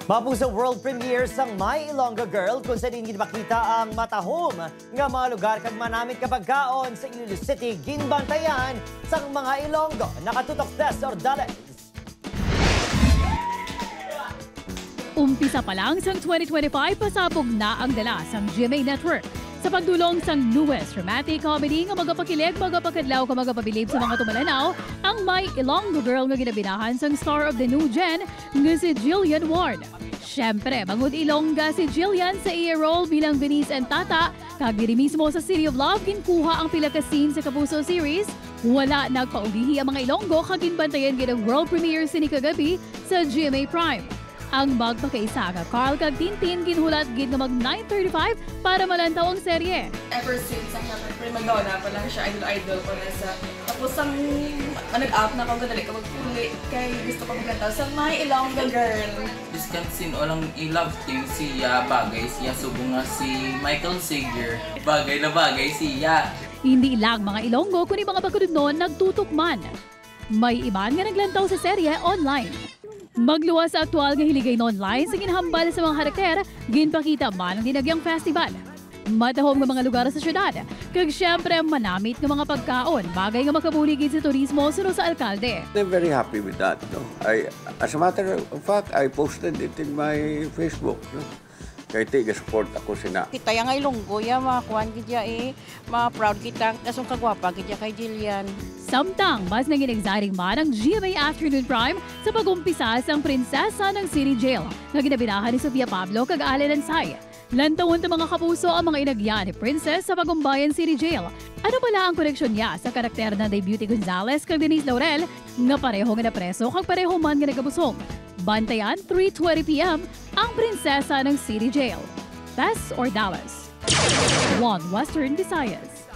Mapuso world premiere sang My Ilonggo Girl kung saan hindi makita ang matahom nga mga lugar kag manamit kapagkaon sa Iloilo City ginbantayan sang mga Ilonggo. Nakatutok Tess Ordales. Umpisa pa lang sang 2025 pasabog na ang dala sang GMA Network. Sa pagdulong sang newest romantic comedy nga magapakilig, magapakadlaw ka magapabilib sa mga tumalanaw, ang My Ilonggo Girl nga ginabinahan sang star of the new gen nga si Jillian Ward. Siyempre, bangod Ilongga si Jillian sa iya role bilang Venice and Tata, kag diri mismo sa City of Love ginkuha ang pila ka scene sa Kapuso series. Wala nagpaulihi ang mga Ilonggo kag ginbantayan gid ang world premiere sini kagabi sa GMA Prime. Ang magpakaisa nga Carl kag Tintin ginhulat gid nga mag 9:35 para malantaw ang serye. Ever since ang prima donna pa lang siya, idol ko na sa. Tapos ang nag-out na ako gadali ka magpuli kay gusto ko maglantaw sa My Ilonggo Girl. Discussing olang i-love team siya, bagay siya subong nga si Michael Siger. Bagay na bagay siya. Hindi lang mga Ilonggo kundi mga pagkudnon nagtutukman. May iban nga naglantaw sa serye online. Magluwas sa aktual nga hiligay online sa ginhambal sa mga karakter, ginpakita man ang dinagyang festival. Matahom nga mga lugar sa syudad, kag syempre manamit nga mga pagkaon, bagay nga makabuligid sa turismo suno sa alkalde. I'm very happy with that. No? As a matter of fact, I posted it in my Facebook. No? Kaya tiga-support ako sina. Kita yung Ilonggo, makakuhan kita ma-proud kita, kasong kagwapa kita kay Jillian. Samtang, mas naging exciting man ang GMA Afternoon Prime sa pag-umpisa sang prinsesa ng City Jail na ginabinahan ni Sofia Pablo kag Allen Ansay. Lantawon ta mga kapuso ang mga inagyan ni Princess sa Pagumbayan City Jail. Ano pala ang koneksyon niya sa karakter na Beauty Gonzales kag Denise Laurel nga pareho nga napreso kag pareho man nga nagabusog. Bantayan 3:20 p.m. ang prinsesa ng City Jail. Tess Ordales, One Western Visayas.